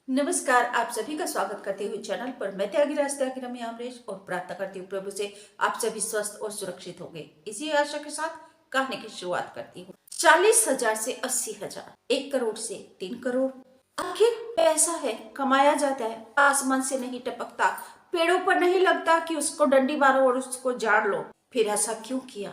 नमस्कार, आप सभी का स्वागत करती हुई चैनल पर। मैं त्यागी में अमरीश और प्रार्थना करती हूँ प्रभु से आप सभी स्वस्थ और सुरक्षित होंगे। इसी आशा के साथ कहानी की शुरुआत करती हूँ। 40,000 से 80,000, 1 करोड़ से 3 करोड़। आखिर पैसा है, कमाया जाता है, आसमान से नहीं टपकता, पेड़ों पर नहीं लगता कि उसको डंडी मारो और उसको झाड़ लो। फिर ऐसा क्यों किया?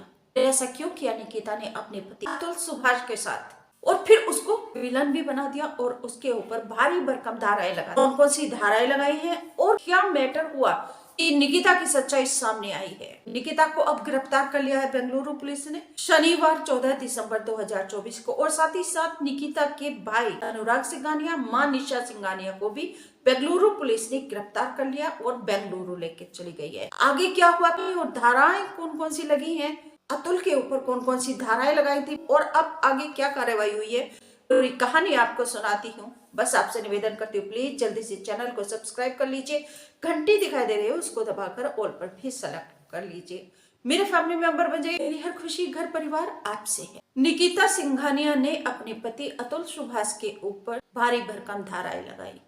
निकिता ने अपने पति अतुल सुभाष के साथ, और फिर उसको विलन भी बना दिया और उसके ऊपर भारी भरकम धाराएं लगाई। कौन कौन सी धाराएं लगाई हैं और क्या मैटर हुआ कि निकिता की सच्चाई सामने आई है। निकिता को अब गिरफ्तार कर लिया है बेंगलुरु पुलिस ने शनिवार 14 दिसंबर 2024 को, और साथ ही साथ निकिता के भाई अनुराग सिंघानिया, मां निशा सिंघानिया को भी बेंगलुरु पुलिस ने गिरफ्तार कर लिया और बेंगलुरु लेके चली गई है। आगे क्या हुआ और धाराएं कौन कौन सी लगी हैं, अतुल के ऊपर कौन कौन सी धाराएं लगाई थी और अब आगे क्या कार्रवाई हुई है, पूरी कहानी आपको सुनाती हूँ। बस आपसे निवेदन करती हूँ, प्लीज जल्दी से चैनल को सब्सक्राइब कर लीजिए, घंटी दिखाई दे रही है उसको दबाकर ऑल पर भी सेलेक्ट कर लीजिए। मेरे फैमिली मेंबर बन जाइए। मेरी हर खुशी घर परिवार आपसे है। निकिता सिंघानिया ने अपने पति अतुल सुभाष के ऊपर भारी भरकम धाराएं लगाई।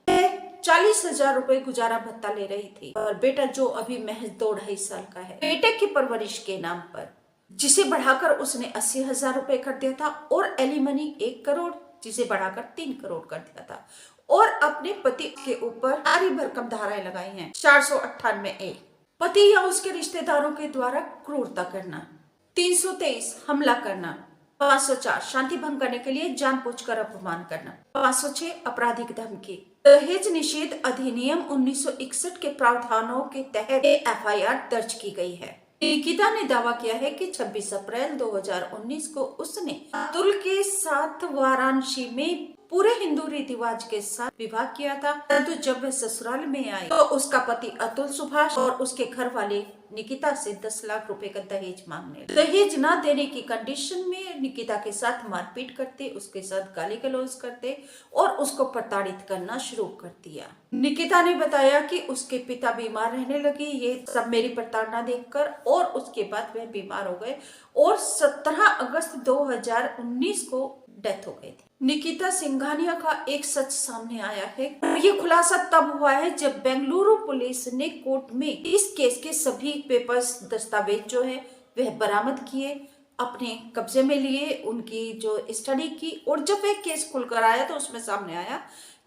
40,000 रुपए गुजारा भत्ता ले रही थी और बेटा जो अभी महज 2-2.5 साल का है, बेटे की परवरिश के नाम पर, जिसे बढ़ाकर उसने 80,000 रुपए कर दिया था, और एलिमनी 1 करोड़ जिसे बढ़ाकर 3 करोड़ कर दिया था, और अपने पति के ऊपर भारी भरकम धाराएं लगाई हैं। 498A पति या उसके रिश्तेदारों के द्वारा क्रूरता करना, 323 हमला करना, 504 शांति भंग करने के लिए जानबूझकर अपमान करना, 506 आपराधिक धमकी। दहेज निषेध अधिनियम 1961 के प्रावधानों के तहत एफआईआर दर्ज की गई है। निकिता ने दावा किया है कि 26 अप्रैल 2019 को उसने अतुल के साथ वाराणसी में पूरे हिंदू रीति रिवाज के साथ विवाह किया था, परंतु जब वह ससुराल में आई तो उसका पति अतुल सुभाष और उसके घर वाले निकिता से 10 लाख रुपए का दहेज मांगने। दहेज न देने की कंडीशन में निकिता के साथ मारपीट करते, उसके साथ गाली गलौज करते और उसको प्रताड़ित करना शुरू कर दिया। निकिता ने बताया कि उसके पिता बीमार रहने लगे, ये सब मेरी प्रताड़ना देखकर, और उसके बाद वह बीमार हो गए और 17 अगस्त 2019 को डेथ हो गई थी। निकिता सिंघानिया का एक सच सामने आया है। ये खुलासा तब हुआ है जब बेंगलुरु पुलिस ने कोर्ट में इस केस के सभी पेपर्स, दस्तावेज जो है वह बरामद किए, अपने कब्जे में लिए, उनकी जो स्टडी की, और जब वह केस खुलकर आया तो उसमें सामने आया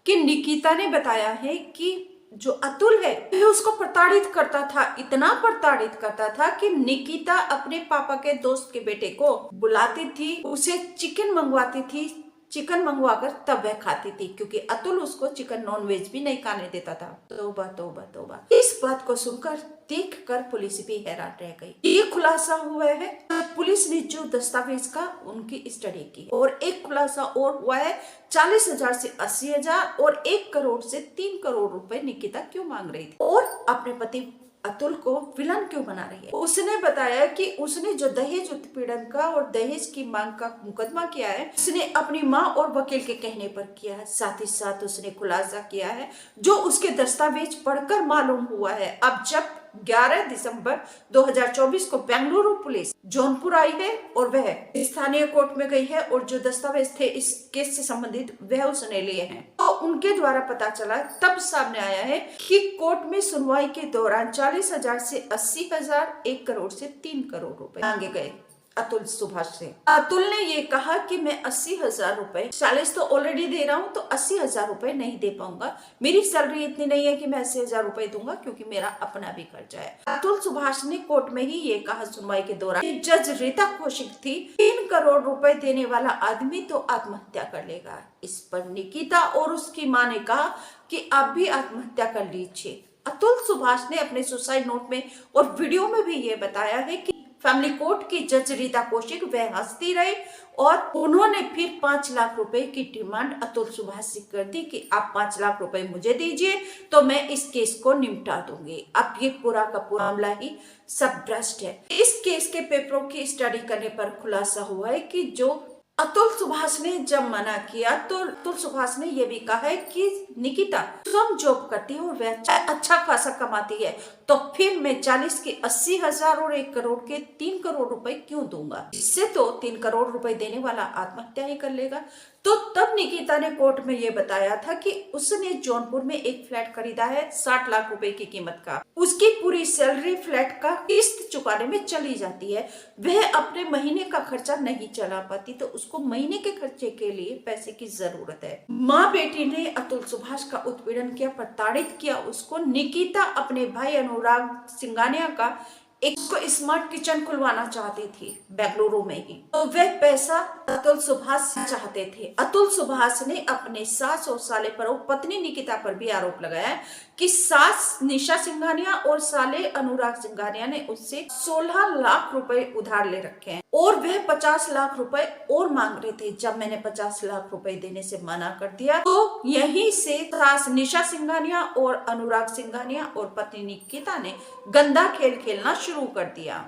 कि निकिता ने बताया है कि जो अतुल है वह उसको प्रताड़ित करता था, इतना प्रताड़ित करता था कि निकिता अपने पापा के दोस्त के बेटे को बुलाती थी, उसे चिकन मंगवाती थी, चिकन मंगवाकर तब वह खाती थी, क्योंकि अतुल उसको चिकन नॉन वेज भी नहीं खाने देता था। तौबा तौबा तौबा। इस बात को सुनकर देखकर पुलिस भी हैरान रह गई। ये खुलासा हुआ है पुलिस ने जो दस्तावेज का उनकी स्टडी की, और एक खुलासा और हुआ है 40,000 से 80,000 और 1 करोड़ से 3 करोड़ रुपए निकिता क्यों मांग रही थी और अपने पति अतुल को विलन क्यों बना रही है। उसने बताया कि उसने जो दहेज उत्पीड़न का और दहेज की मांग का मुकदमा किया है, उसने अपनी मां और वकील के कहने पर किया है। साथ ही साथ उसने खुलासा किया है जो उसके दस्तावेज पढ़कर मालूम हुआ है। अब जब 11 दिसंबर 2024 को बेंगलुरु पुलिस जौनपुर आई है और वह स्थानीय कोर्ट में गई है, और जो दस्तावेज थे इस केस से संबंधित वह उसने लिए हैं, तो उनके द्वारा पता चला, तब सामने आया है कि कोर्ट में सुनवाई के दौरान 40,000 से 80,000, 1 करोड़ से 3 करोड़ रुपए मांगे गए अतुल सुभाष से। अतुल ने ये कहा कि मैं 80,000 रुपए, 40 तो ऑलरेडी दे रहा हूँ, तो 80,000 रुपए नहीं दे पाऊंगा, मेरी सैलरी इतनी नहीं है कि मैं 80,000 रुपए दूंगा, क्योंकि मेरा अपना भी खर्चा है। अतुल सुभाष ने कोर्ट में ही ये कहा सुनवाई के दौरान। जज रीता कौशिक थी, 3 करोड़ रुपए देने वाला आदमी तो आत्महत्या कर लेगा। इस पर निकिता और उसकी माँ ने कहा कि आप भी आत्महत्या कर लीजिए। अतुल सुभाष ने अपने सुसाइड नोट में और वीडियो में भी ये बताया है कि फैमिली कोर्ट की जज रीता कौशिक वह हंसती रही, और उन्होंने फिर 5 लाख रुपए की डिमांड अतुल सुभाष से कर दी कि आप 5 लाख रुपए मुझे दीजिए तो मैं इस केस को निपटा दूंगी। अब ये पूरा का पूरा मामला ही सब भ्रष्ट है। इस केस के पेपरों की स्टडी करने पर खुलासा हुआ है कि जो अतुल सुभाष ने जब मना किया तो अतुल सुभाष ने यह भी कहा है कि निकिता स्वयं जॉब करती है और वह अच्छा खासा कमाती है, तो फिर मैं 40 के 80,000 और 1 करोड़ के 3 करोड़ रुपए क्यों दूंगा, इससे तो 3 करोड़ रुपए देने वाला आत्महत्या ही कर लेगा। तो तब निकिता ने कोर्ट में ये बताया था कि उसने जौनपुर में एक फ्लैट खरीदा है 60 लाख रुपए की कीमत का। उसकी पूरी सैलरी फ्लैट का किस्त चुकाने में चली जाती है। वह अपने महीने का खर्चा नहीं चला पाती, तो उसको महीने के खर्चे के लिए पैसे की जरूरत है। माँ बेटी ने अतुल सुभाष का उत्पीड़न किया, प्रताड़ित किया उसको। निकिता अपने भाई अनुराग सिंघानिया का एक स्मार्ट किचन खुलवाना चाहती थी बेंगलुरु में ही, तो वह पैसा अतुल सुभाष से चाहते थे। अतुल सुभाष ने अपने सास और साले पर और पत्नी निकिता पर भी आरोप लगाया कि सास निशा सिंघानिया और साले अनुराग सिंघानिया ने उससे 16 लाख रुपए उधार ले रखे हैं और वह 50 लाख रुपए और मांग रहे थे। जब मैंने 50 लाख रुपए देने से मना कर दिया, तो यहीं से सास निशा सिंघानिया और अनुराग सिंघानिया और पत्नी निकिता ने गंदा खेल खेलना शुरू कर दिया।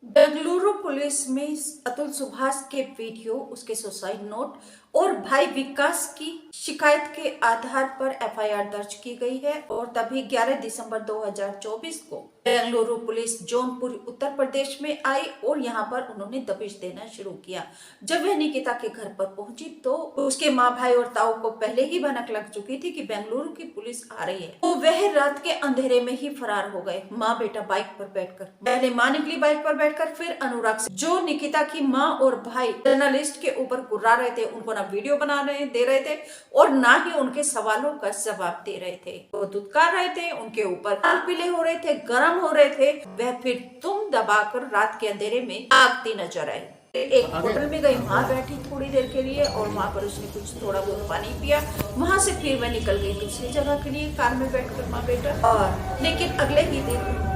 बेंगलुरु पुलिस में अतुल सुभाष के वीडियो, उसके सुसाइड नोट और भाई विकास की शिकायत के आधार पर एफआईआर दर्ज की गई है और तभी 11 दिसंबर 2024 को बेंगलुरु पुलिस जौनपुर उत्तर प्रदेश में आई और यहाँ पर उन्होंने दबिश देना शुरू किया। जब वह निकिता के घर पर पहुंची तो उसके माँ भाई और ताऊ को पहले ही भनक लग चुकी थी कि बेंगलुरु की पुलिस आ रही है, तो वह रात के अंधेरे में ही फरार हो गए। माँ बेटा बाइक पर बैठकर, पहले माँ निकली बाइक पर बैठकर, फिर अनुराग से, जो निकिता की माँ और भाई जर्नलिस्ट के ऊपर गुर्रा रहे थे, उनको ना वीडियो बना दे रहे थे और ना ही उनके सवालों का जवाब दे रहे थे। वो दुत्कार रहे थे, उनके ऊपर पीले हो रहे थे, गर्म हो रहे थे। वह फिर तुम दबाकर रात के अंधेरे में भागती नजर आई। एक होटल में गई, वहां बैठी थोड़ी देर के लिए और वहां पर उसने कुछ थोड़ा बहुत पानी पिया। वहां से फिर वह निकल गई दूसरी जगह के लिए कार में बैठकर माँ बेटा। और लेकिन अगले ही दिन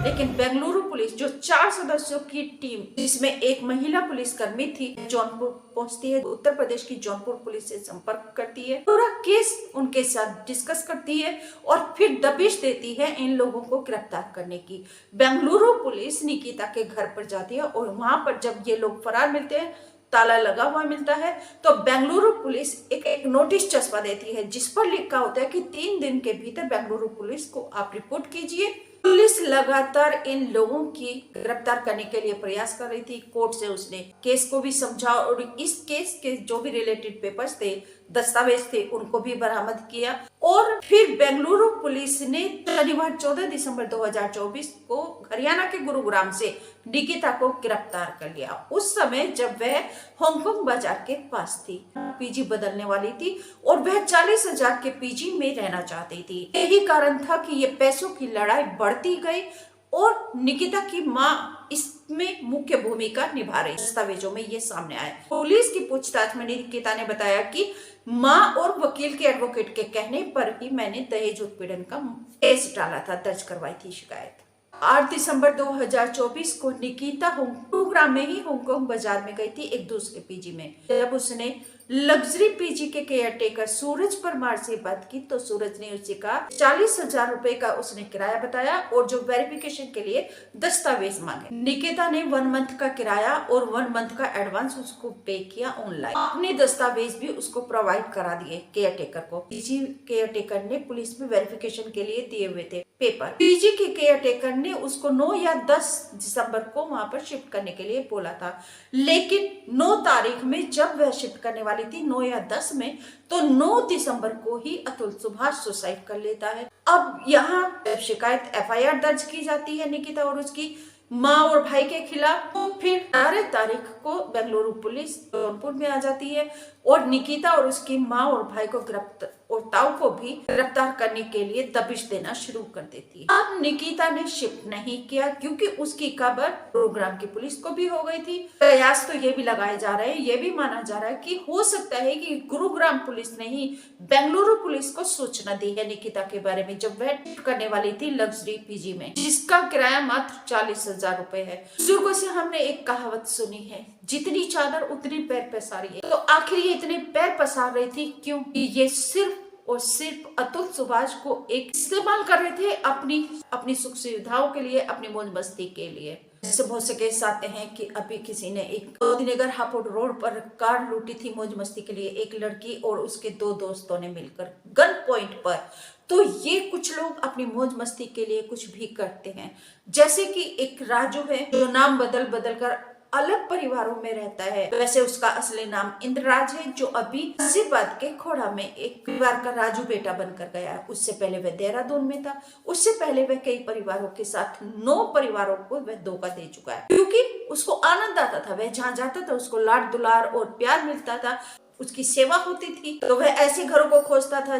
लेकिन बेंगलुरु पुलिस जो 4 सदस्यों की टीम, जिसमें एक महिला पुलिसकर्मी थी, जौनपुर पहुंचती है। उत्तर प्रदेश की जौनपुर पुलिस से संपर्क करती है, पूरा केस उनके साथ डिस्कस करती है और फिर दबिश देती है इन लोगों को गिरफ्तार करने की। बेंगलुरु पुलिस निकिता के घर पर जाती है और वहां पर जब ये लोग फरार मिलते हैं, ताला लगा हुआ मिलता है, तो बेंगलुरु पुलिस एक नोटिस चस्पा देती है जिस पर लिखा होता है कि 3 दिन के भीतर बेंगलुरु पुलिस को आप रिपोर्ट कीजिए। पुलिस लगातार इन लोगों की गिरफ्तार करने के लिए प्रयास कर रही थी। कोर्ट से उसने केस को भी समझा और इस केस के जो भी रिलेटेड पेपर्स थे, दस्तावेज थे, उनको भी बरामद किया। और फिर बेंगलुरु पुलिस ने शनिवार 14 दिसंबर 2024 को हरियाणा के गुरुग्राम से निकिता को गिरफ्तार कर लिया। उस समय जब वह हांगकांग बाजार के पास थी, पीजी बदलने वाली थी और वह 40,000 के पीजी में रहना चाहती थी। यही कारण था कि ये पैसों की लड़ाई बढ़ती गई और निकिता की माँ इसमें मुख्य भूमिका निभा रही। दस्तावेजों में ये सामने आया। पुलिस की पूछताछ में निकिता ने बताया कि माँ और वकील के एडवोकेट के कहने पर ही मैंने दहेज उत्पीड़न का केस डाला था, दर्ज करवाई थी शिकायत। 8 दिसंबर 2024 को निकिता गुरुग्राम में ही हांगकांग बाजार में गई थी एक दूसरे पीजी में। जब उसने लग्जरी पीजी के केयरटेकर सूरज परमार से बात की तो सूरज ने उसे कहा 40,000 रुपए का उसने किराया बताया और जो वेरिफिकेशन के लिए दस्तावेज मांगे। निकिता ने 1 मंथ का किराया और 1 मंथ का एडवांस उसको पे किया ऑनलाइन। अपने दस्तावेज भी उसको प्रोवाइड करा दिए केयरटेकर को। पीजी केयरटेकर ने पुलिस में वेरिफिकेशन के लिए दिए हुए थे पेपर। पीजी के केयरटेकर ने उसको 9 या 10 दिसंबर को वहां पर शिफ्ट करने के लिए बोला था, लेकिन 9 तारीख में जब वह शिफ्ट करने वाली थी, 9 या 10 में, तो 9 दिसंबर को ही अतुल सुभाष सुसाइड कर लेता है। अब यहाँ शिकायत एफआईआर दर्ज की जाती है निकिता और उसकी माँ और भाई के खिलाफ। तो फिर 18 तारीख को बेंगलुरु पुलिस जौनपुर में आ जाती है और निकिता और उसकी माँ और भाई को गिरफ्तार और ताऊ को भी गिरफ्तार करने के लिए दबिश देना शुरू कर देती है। अब निकिता ने शिफ्ट नहीं किया क्योंकि उसकी खबर गुरुग्राम की पुलिस को भी हो गई थी। प्रयास तो ये भी लगाए जा रहे हैं, ये भी माना जा रहा है कि हो सकता है कि गुरुग्राम पुलिस ने ही बेंगलुरु पुलिस को सूचना दी है निकिता के बारे में, जब वह शिफ्ट करने वाली थी लग्जरी पीजी में, जिसका किराया मात्र 40,000 रुपए है। बुजुर्गों से हमने एक कहावत सुनी है, जितनी चादर उतनी पैर पसारी है। तो आखिर ये इतने पैर पसार रही थी क्योंकि ये सिर्फ और सिर्फ अतुल सुभाष को एक इस्तेमाल कर रहे थे अपनी सुख सुविधाओं के लिए, अपनी मौज मस्ती के लिए। जैसे बहुत से केस आते हैं कि अभी किसी ने एक गांधीनगर हापुड़ रोड पर कार लूटी थी मौज मस्ती के लिए, एक लड़की और उसके 2 दोस्तों ने मिलकर गन पॉइंट पर। तो ये कुछ लोग अपनी मौज मस्ती के लिए कुछ भी करते हैं। जैसे कि एक राजू है जो नाम बदल कर अलग परिवारों में रहता है। वैसे उसका असली नाम इंद्रराज है, जो अभी गाजियाबाद के खोड़ा में एक परिवार का राजू बेटा बनकर गया है। उससे पहले वह देहरादून में था। उससे पहले वह कई परिवारों के साथ 9 परिवारों को वह धोखा दे चुका है, क्योंकि उसको आनंद आता था। वह जहाँ जाता था उसको लाड दुलार और प्यार मिलता था, उसकी सेवा होती थी। तो वह ऐसे घरों को खोजता था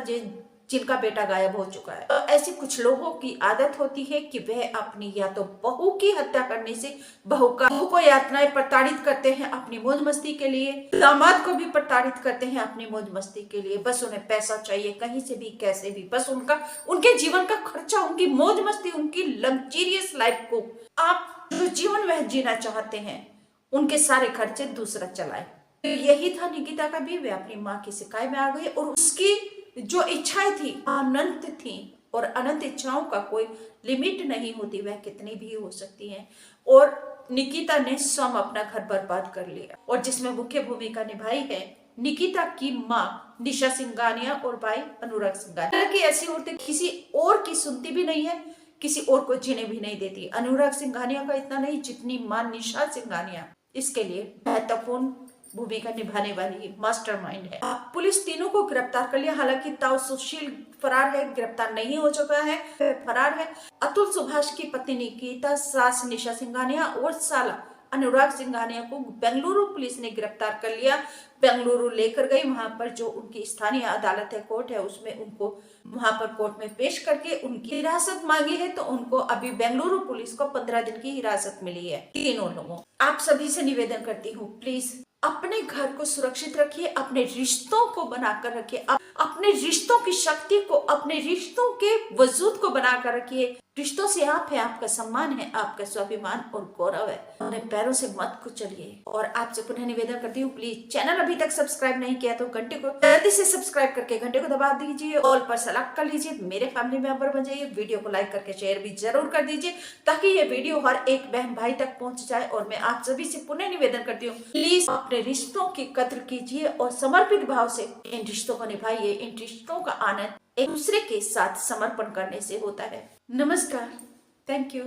जिनका बेटा गायब हो चुका है। तो ऐसे कुछ लोगों की आदत होती है कि वह अपनी या तो बहू की हत्या करने से बहू को यातनाएं प्रताड़ित करते हैं अपनी मौज मस्ती के लिए, दामाद को भी प्रताड़ित करते हैं अपनी मौज मस्ती के लिए। बस उन्हें पैसा चाहिए, कहीं से भी कैसे भी, बस उनके जीवन का खर्चा, उनकी मौज मस्ती, उनकी लग्जरियस लाइफ को, आप जो जीवन वह जीना चाहते हैं, उनके सारे खर्चे दूसरा चलाए। तो यही था निकिता का भी। वे अपनी माँ की शिकायत में आ गई और उसकी जो इच्छाएं थी अनंत थी, और अनंत इच्छाओं का कोई लिमिट नहीं होती, वह कितनी भी हो सकती हैं। और निकिता ने स्वयं अपना घर बर्बाद कर लिया, और जिसमें मुख्य भूमिका निभाई है निकिता की माँ निशा सिंघानिया और भाई अनुराग सिंघानिया। हालांकि ऐसी औरतें किसी और की सुनती भी नहीं है, किसी और को जीने भी नहीं देती। अनुराग सिंघानिया का इतना नहीं जितनी माँ निशा सिंघानिया इसके लिए महत्वपूर्ण भूमिका निभाने वाली मास्टरमाइंड है। पुलिस तीनों को गिरफ्तार कर लिया। हालांकि ताऊ सुशील फरार है, गिरफ्तार नहीं हो चुका है, फरार है। अतुल सुभाष की पत्नी निकिता, सास निशा सिंघानिया और साला अनुराग सिंघानिया को बेंगलुरु पुलिस ने गिरफ्तार कर लिया। बेंगलुरु लेकर गई। वहां पर जो उनकी स्थानीय अदालत है, कोर्ट है, उसमें उनको वहां पर कोर्ट में पेश करके उनकी हिरासत मांगी है। तो उनको अभी बेंगलुरु पुलिस को 15 दिन की हिरासत मिली है, तीनों लोगों। आप सभी से निवेदन करती हूँ, प्लीज अपने घर को सुरक्षित रखिए, अपने रिश्तों को बनाकर रखिए, अपने रिश्तों की शक्ति को, अपने रिश्तों के वजूद को बनाकर रखिए। रिश्तों से आप है, आपका सम्मान है, आपका स्वाभिमान और गौरव है। अपने पैरों से मत कुचलिए। और आपसे पुनः निवेदन करती हूँ, प्लीज चैनल अभी तक सब्सक्राइब नहीं किया तो घंटे को जल्दी से सब्सक्राइब करके घंटे को दबा दीजिए, ऑल पर सेलेक्ट कर लीजिए, मेरे फैमिली मेंबर बन जाइए। वीडियो को लाइक करके शेयर भी जरूर कर दीजिए, ताकि ये वीडियो हर एक बहन भाई तक पहुंच जाए। और मैं आप सभी से पुनः निवेदन करती हूँ, प्लीज अपने रिश्तों की कद्र कीजिए और समर्पित भाव से इन रिश्तों को निभाइए। इन रिश्तों का आनंद एक दूसरे के साथ समर्पण करने से होता है। नमस्कार, थैंक यू।